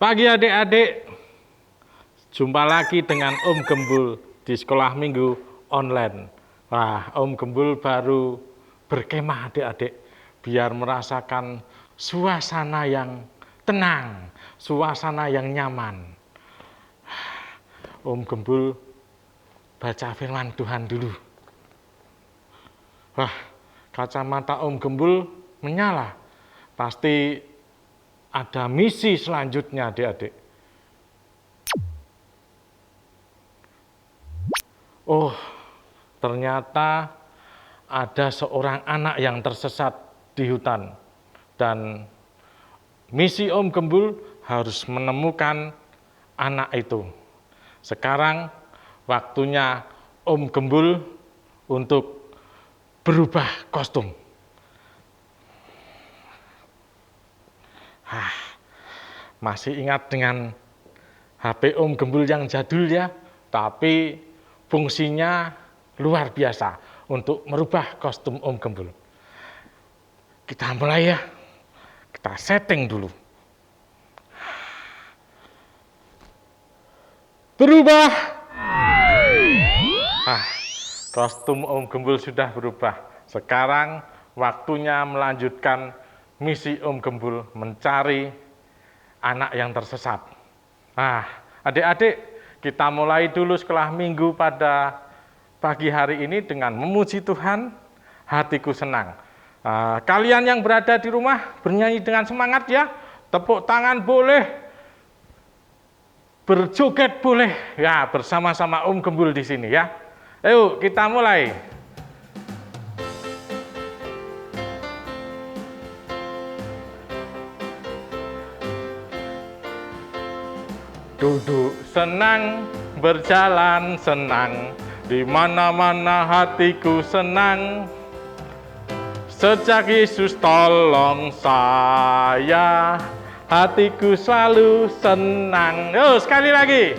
Pagi adik-adik, jumpa lagi dengan Om Gembul di sekolah minggu online. Wah, Om Gembul baru berkemah adik-adik, biar merasakan suasana yang tenang, suasana yang nyaman. Om Gembul baca firman Tuhan dulu. Wah, kacamata Om Gembul menyala. Pasti ada misi selanjutnya adik-adik. Oh, ternyata ada seorang anak yang tersesat di hutan. Dan misi Om Gembul harus menemukan anak itu. Sekarang waktunya Om Gembul untuk berubah kostum. Masih ingat dengan HP Om Gembul yang jadul ya, tapi fungsinya luar biasa untuk merubah kostum Om Gembul. Kita mulai ya, kita setting dulu. Berubah. Kostum Om Gembul sudah berubah. Sekarang waktunya melanjutkan misi Om Gembul mencari anak yang tersesat. Adik-adik, kita mulai dulu sekolah minggu pada pagi hari ini dengan memuji Tuhan, hatiku senang. Kalian yang berada di rumah bernyanyi dengan semangat ya, tepuk tangan boleh, berjoget boleh, ya bersama-sama Om Gembul di sini ya. Ayo kita mulai. Duduk senang, berjalan senang, di mana-mana hatiku senang. Sejak Yesus tolong saya, hatiku selalu senang. Oh, sekali lagi.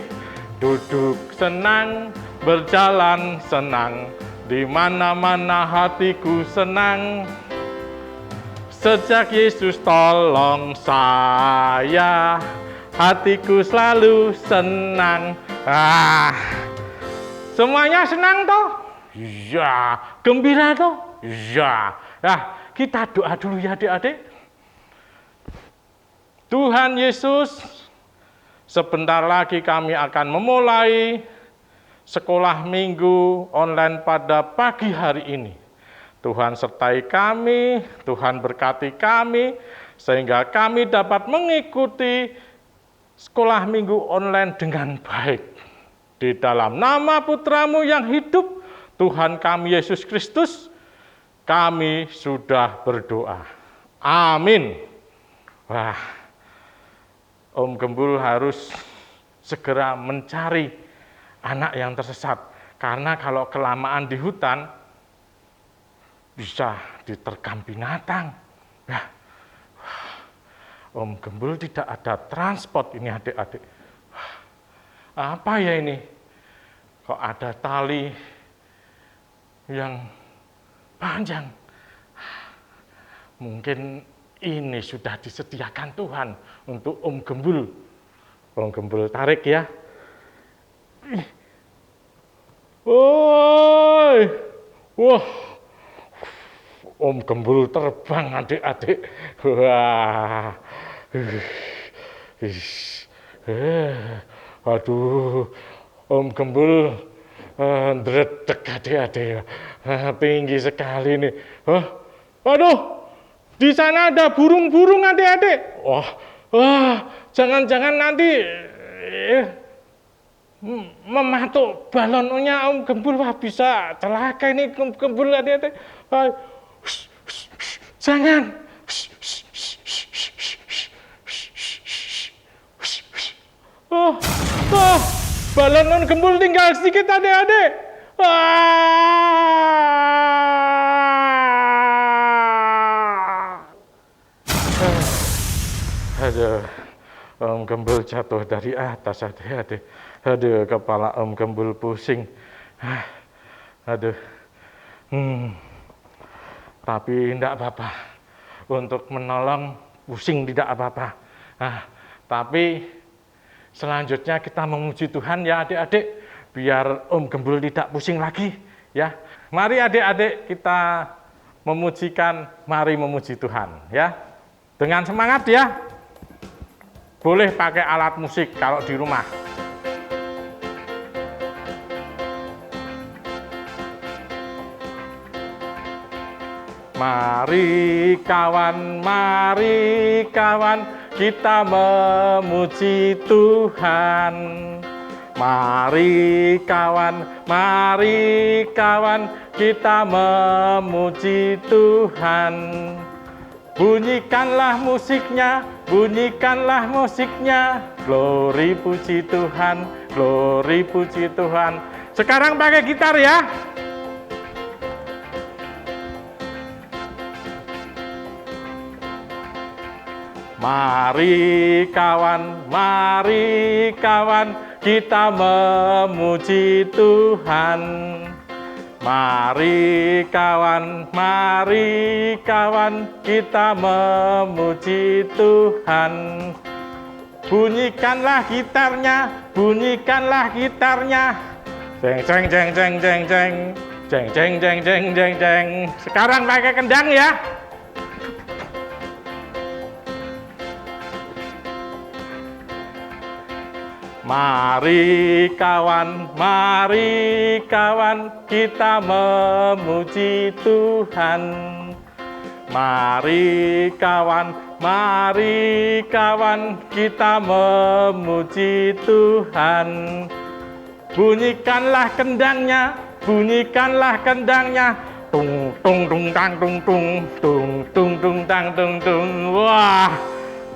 Duduk senang, berjalan senang, di mana-mana hatiku senang. Sejak Yesus tolong saya, hatiku selalu senang. Semuanya senang toh? Iya. Gembira toh? Iya. Kita doa dulu ya adik-adik. Tuhan Yesus, sebentar lagi kami akan memulai sekolah minggu online pada pagi hari ini. Tuhan sertai kami, Tuhan berkati kami, sehingga kami dapat mengikuti sekolah minggu online dengan baik. Di dalam nama Putramu yang hidup, Tuhan kami Yesus Kristus, kami sudah berdoa. Amin. Om Gembul harus segera mencari anak yang tersesat. Karena kalau kelamaan di hutan, bisa diterkam binatang. Om Gembul tidak ada transport ini adik-adik. Apa ya ini? Kok ada tali yang panjang? Mungkin ini sudah disediakan Tuhan untuk Om Gembul. Om Gembul tarik ya. Woi. Wah. Om Gembul terbang adik-adik. Wah. Aduh, Om Gembul ndredeg adik-adik. Tinggi sekali nih. Waduh, di sana ada burung-burung adik-adik. Wah, jangan-jangan nanti mematuk balonnya Om Gembul. Wah, bisa celaka ini Om Gembul adik-adik. Jangan. Balon Om Gembul tinggal sedikit adik-adik. Aduh, Om Gembul jatuh dari atas adik-adik. Aduh, kepala Om Gembul pusing. Aduh. Tapi tidak apa-apa. Untuk menolong pusing tidak apa-apa. Tapi selanjutnya kita memuji Tuhan ya adik-adik, biar Om Gembul tidak pusing lagi ya. Mari adik-adik kita mari memuji Tuhan ya. Dengan semangat ya. Boleh pakai alat musik kalau di rumah. Mari kawan, kita memuji Tuhan. Mari kawan, kita memuji Tuhan. Bunyikanlah musiknya, glory puji Tuhan, glory puji Tuhan. Sekarang pakai gitar ya. Mari kawan, kita memuji Tuhan. Mari kawan, kita memuji Tuhan. Bunyikanlah gitarnya. Jeng jeng jeng jeng jeng jeng. Jeng jeng jeng jeng jeng jeng. Sekarang pakai kendang ya. Mari kawan, kita memuji Tuhan. Mari kawan, kita memuji Tuhan. Bunyikanlah kendangnya. Tung tung tung tang tung tung, tung tung tung tang tung tung. Wah,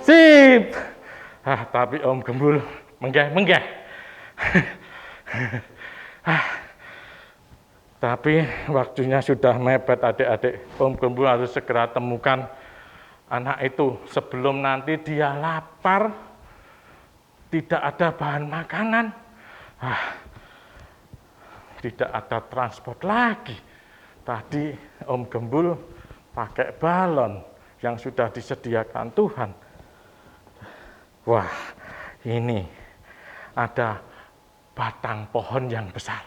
sip. Tapi Om Gembul menggeh. Tapi waktunya sudah mepet adik-adik. Om Gembul harus segera temukan anak itu sebelum nanti dia lapar, tidak ada bahan makanan, tidak ada transport lagi. Tadi Om Gembul pakai balon yang sudah disediakan Tuhan. Wah, ini ada batang pohon yang besar.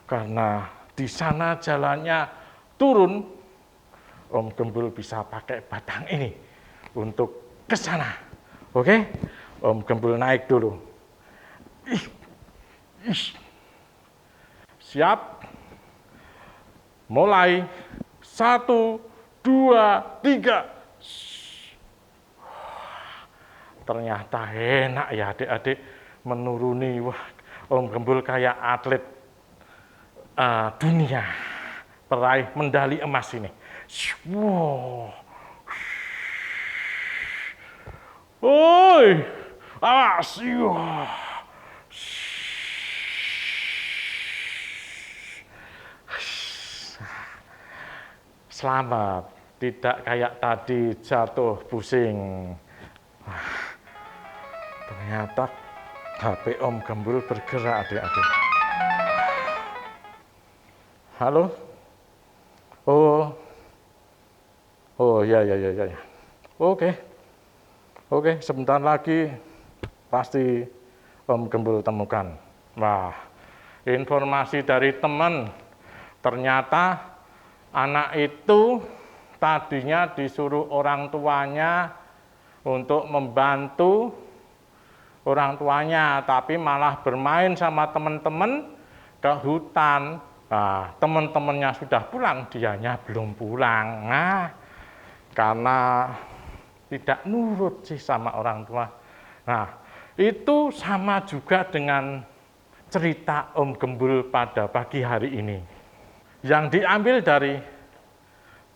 Karena di sana jalannya turun, Om Gembul bisa pakai batang ini untuk ke sana. Oke? Om Gembul naik dulu. Siap? Mulai. 1, 2, 3. Ternyata enak ya adik-adik menuruni. Wah, Om Gembul kayak atlet dunia, peraih medali emas ini. Wow. Oi, awas. Selamat, tidak kayak tadi jatuh pusing. Ternyata HP Om Gembul bergerak adik-adik. Halo? Oh ya. Oke, sebentar lagi pasti Om Gembul temukan. Wah, informasi dari teman, ternyata anak itu tadinya disuruh orang tuanya untuk membantu orang tuanya, tapi malah bermain sama teman-teman ke hutan. Nah, teman-temannya sudah pulang, dianya belum pulang. Nah, karena tidak nurut sih sama orang tua. Nah, itu sama juga dengan cerita Om Gembul pada pagi hari ini. Yang diambil dari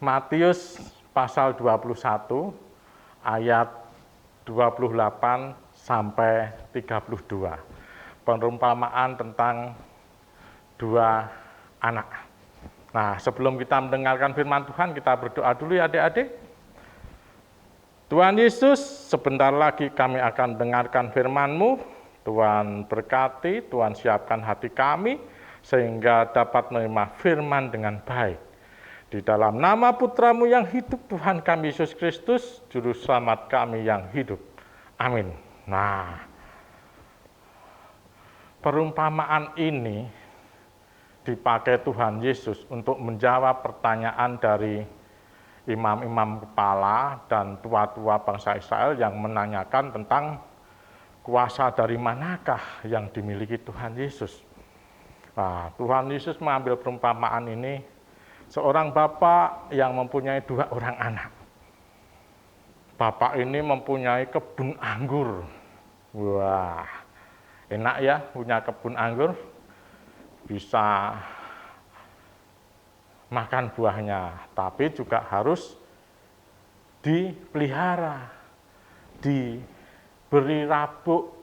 Matius pasal 21 ayat 28 sampai 32. Perumpamaan tentang 2 anak. Nah, sebelum kita mendengarkan firman Tuhan, kita berdoa dulu ya adik-adik. Tuhan Yesus, sebentar lagi kami akan dengarkan firman-Mu. Tuhan berkati, Tuhan siapkan hati kami, sehingga dapat menerima firman dengan baik. Di dalam nama Putra-Mu yang hidup, Tuhan kami Yesus Kristus, Juru Selamat kami yang hidup. Amin. Nah, perumpamaan ini dipakai Tuhan Yesus untuk menjawab pertanyaan dari imam-imam kepala dan tua-tua bangsa Israel yang menanyakan tentang kuasa dari manakah yang dimiliki Tuhan Yesus. Nah, Tuhan Yesus mengambil perumpamaan ini, seorang bapak yang mempunyai 2 orang anak. Bapak ini mempunyai kebun anggur. Wah, enak ya punya kebun anggur, bisa makan buahnya, tapi juga harus dipelihara, diberi rabuk,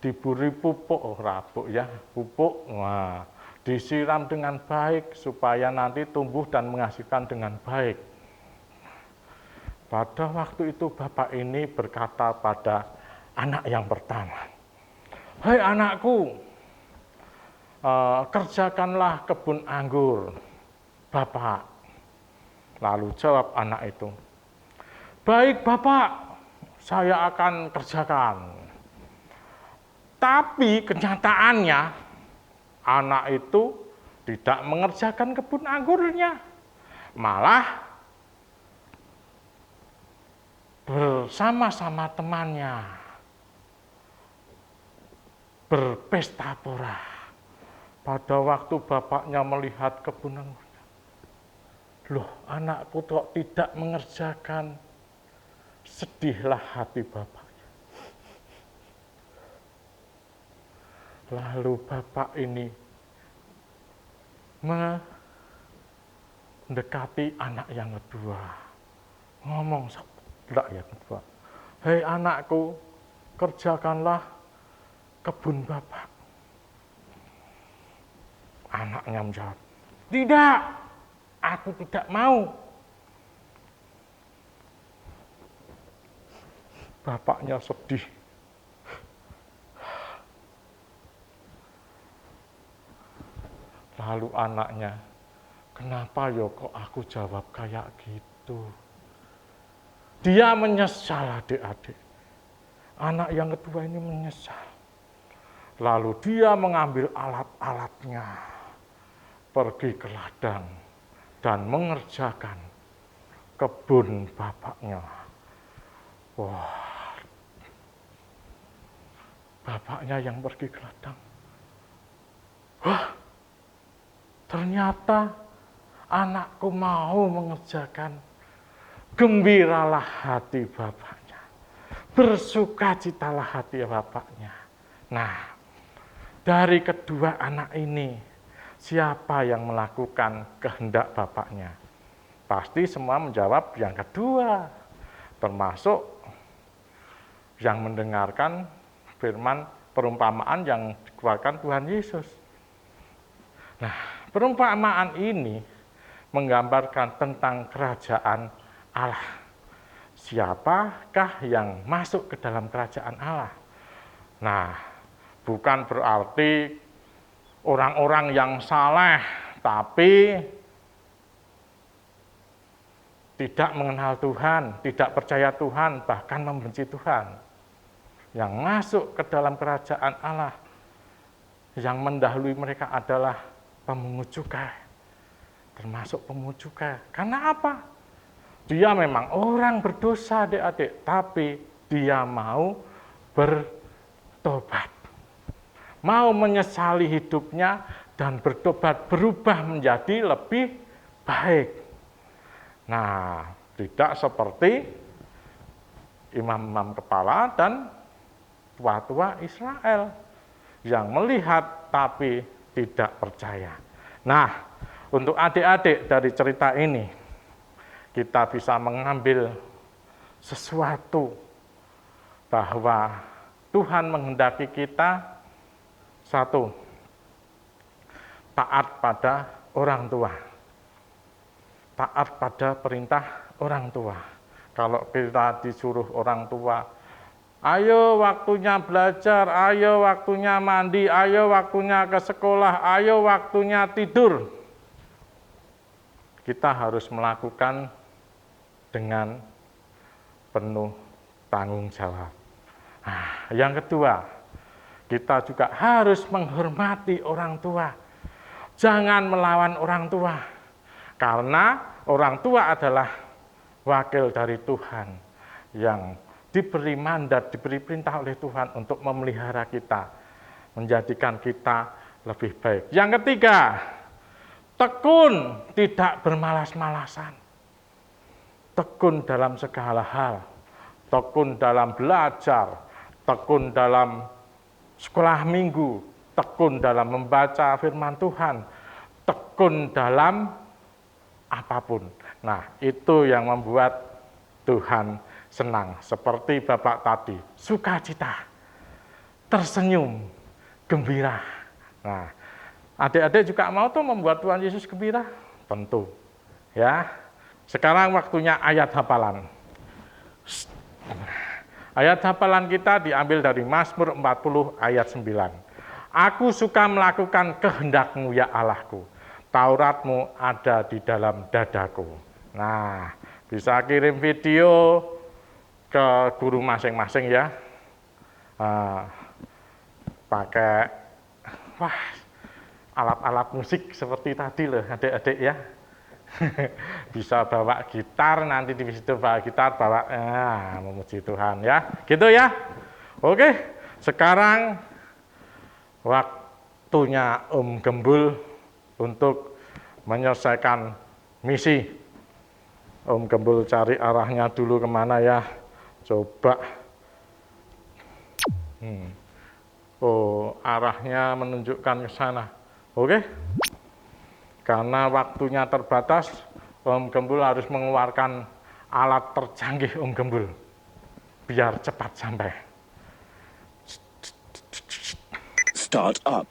diberi pupuk, rabuk ya, pupuk, nah, disiram dengan baik supaya nanti tumbuh dan menghasilkan dengan baik. Pada waktu itu bapak ini berkata pada anak yang pertama, "Hei anakku, kerjakanlah kebun anggur, Bapak." Lalu jawab anak itu, "Baik Bapak, saya akan kerjakan." Tapi kenyataannya anak itu tidak mengerjakan kebun anggurnya, malah bersama-sama temannya berpesta pora. Pada waktu bapaknya melihat kebun anggurnya, "Loh, anakku kok tidak mengerjakan?" Sedihlah hati bapaknya. Lalu bapak ini mendekati anak yang kedua, ngomong yang kedua, "Hei anakku, kerjakanlah kebun Bapak." Anaknya menjawab, "Tidak, aku tidak mau." Bapaknya sedih. Lalu anaknya, "Kenapa yo kok aku jawab kayak gitu?" Dia menyesal, adik-adik. Anak yang kedua ini menyesal. Lalu dia mengambil alat-alatnya, pergi ke ladang dan mengerjakan kebun bapaknya. Wah, bapaknya yang pergi ke ladang. Wah, ternyata anakku mau mengerjakan. Gembiralah hati bapaknya, bersukacitalah hati bapaknya. Nah, dari kedua anak ini, siapa yang melakukan kehendak bapaknya? Pasti semua menjawab yang kedua, termasuk yang mendengarkan firman perumpamaan yang dikeluarkan Tuhan Yesus. Nah, perumpamaan ini menggambarkan tentang kerajaan Allah. Siapakah yang masuk ke dalam kerajaan Allah? Nah, bukan berarti orang-orang yang saleh tapi tidak mengenal Tuhan, tidak percaya Tuhan, bahkan membenci Tuhan. Yang masuk ke dalam kerajaan Allah, yang mendahului mereka adalah pemungut cukai, termasuk pemungut cukai. Karena apa? Dia memang orang berdosa, adik-adik, tapi dia mau bertobat, mau menyesali hidupnya dan bertobat, berubah menjadi lebih baik. Nah, tidak seperti imam-imam kepala dan tua-tua Israel yang melihat tapi tidak percaya. Nah, untuk adik-adik dari cerita ini, kita bisa mengambil sesuatu bahwa Tuhan menghendaki kita, satu, taat pada orang tua, taat pada perintah orang tua. Kalau kita disuruh orang tua, "Ayo waktunya belajar, ayo waktunya mandi, ayo waktunya ke sekolah, ayo waktunya tidur," kita harus melakukan dengan penuh tanggung jawab. Nah, yang kedua, kita juga harus menghormati orang tua. Jangan melawan orang tua, karena orang tua adalah wakil dari Tuhan yang diberi mandat, diberi perintah oleh Tuhan untuk memelihara kita, menjadikan kita lebih baik. Yang ketiga, tekun tidak bermalas-malasan. Tekun dalam segala hal, tekun dalam belajar, tekun dalam sekolah minggu, tekun dalam membaca firman Tuhan, tekun dalam apapun. Nah, itu yang membuat Tuhan senang. Seperti Bapak tadi, sukacita, tersenyum, gembira. Nah, adik-adik juga mau tuh membuat Tuhan Yesus gembira? Tentu. Ya. Sekarang waktunya ayat hafalan. Ayat hafalan kita diambil dari Mazmur 40 ayat 9. Aku suka melakukan kehendak-Mu ya Allahku. Taurat-Mu ada di dalam dadaku. Nah, bisa kirim video ke guru masing-masing ya. Pakai alat-alat musik seperti tadi loh adik-adik ya. Bisa bawa gitar, nanti di situ bawa gitar, bawa memuji Tuhan ya. Gitu ya. Oke, sekarang waktunya Om Gembul untuk menyelesaikan misi. Om Gembul cari arahnya dulu kemana ya. Coba. Oh, arahnya menunjukkan ke sana. Oke. Karena waktunya terbatas, Om Gembul harus mengeluarkan alat tercanggih Om Gembul. Biar cepat sampai. Start up.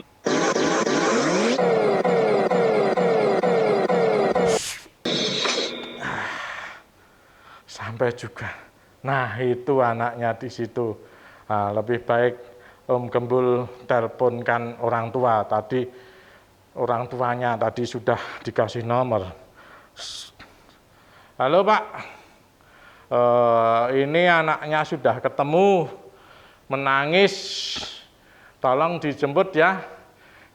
Sampai juga. Nah, itu anaknya di situ. Nah, lebih baik Om Gembul teleponkan orang tua. Tadi orang tuanya tadi sudah dikasih nomor. Halo Pak, ini anaknya sudah ketemu, menangis. Tolong dijemput ya,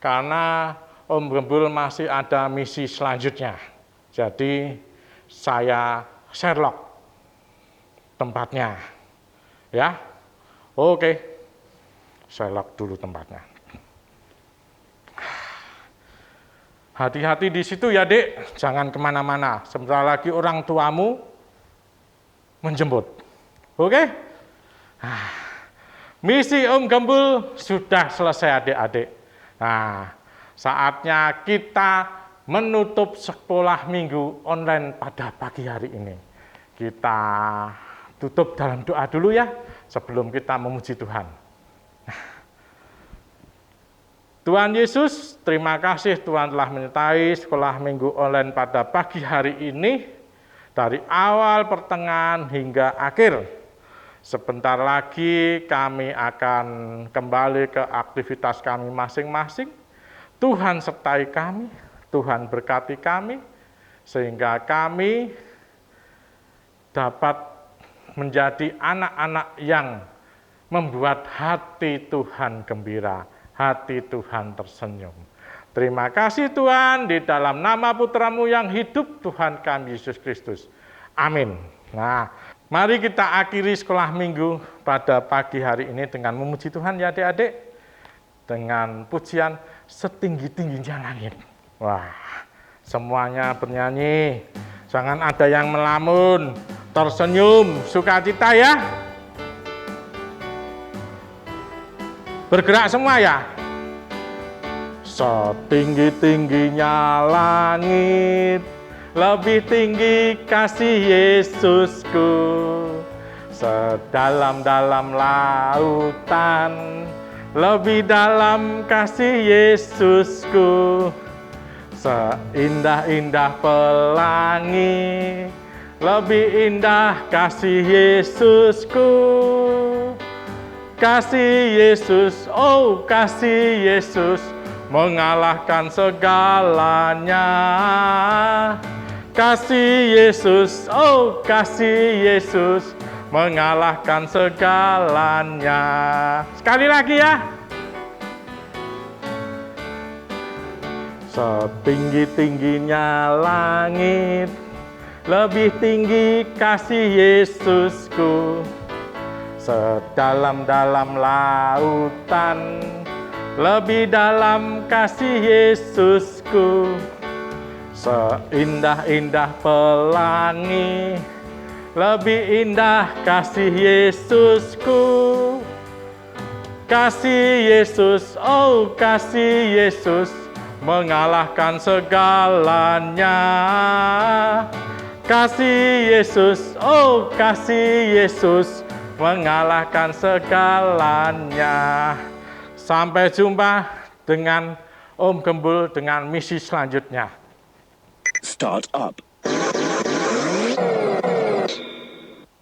karena Om Gembul masih ada misi selanjutnya. Jadi saya Sherlock tempatnya, ya. Oke, Sherlock dulu tempatnya. Hati-hati di situ ya Dek, jangan kemana-mana. Sebentar lagi orang tuamu menjemput. Oke? Misi Om Gembul sudah selesai adik-adik. Nah, saatnya kita menutup sekolah minggu online pada pagi hari ini. Kita tutup dalam doa dulu ya, sebelum kita memuji Tuhan. Tuhan Yesus, terima kasih Tuhan telah menyertai sekolah minggu online pada pagi hari ini, dari awal, pertengahan, hingga akhir. Sebentar lagi kami akan kembali ke aktivitas kami masing-masing. Tuhan sertai kami, Tuhan berkati kami, sehingga kami dapat menjadi anak-anak yang membuat hati Tuhan gembira, hati Tuhan tersenyum. Terima kasih Tuhan, di dalam nama Putra-Mu yang hidup, Tuhan kami Yesus Kristus. Amin. Nah, mari kita akhiri sekolah minggu pada pagi hari ini dengan memuji Tuhan ya adik-adik. Dengan pujian setinggi-tingginya langit. Wah, semuanya bernyanyi. Jangan ada yang melamun, tersenyum, sukacita ya. Bergerak semua ya. Setinggi-tingginya langit, lebih tinggi kasih Yesusku. Sedalam-dalam lautan, lebih dalam kasih Yesusku. Seindah-indah pelangi, lebih indah kasih Yesusku. Kasih Yesus, oh kasih Yesus, mengalahkan segalanya. Kasih Yesus, oh kasih Yesus, mengalahkan segalanya. Sekali lagi ya. Setinggi-tingginya langit, lebih tinggi kasih Yesusku. Sedalam-dalam lautan, lebih dalam kasih Yesusku. Seindah-indah pelangi, lebih indah kasih Yesusku. Kasih Yesus, oh kasih Yesus, mengalahkan segalanya. Kasih Yesus, oh kasih Yesus, mengalahkan segalanya. Sampai jumpa dengan Om Gembul dengan misi selanjutnya. Start up.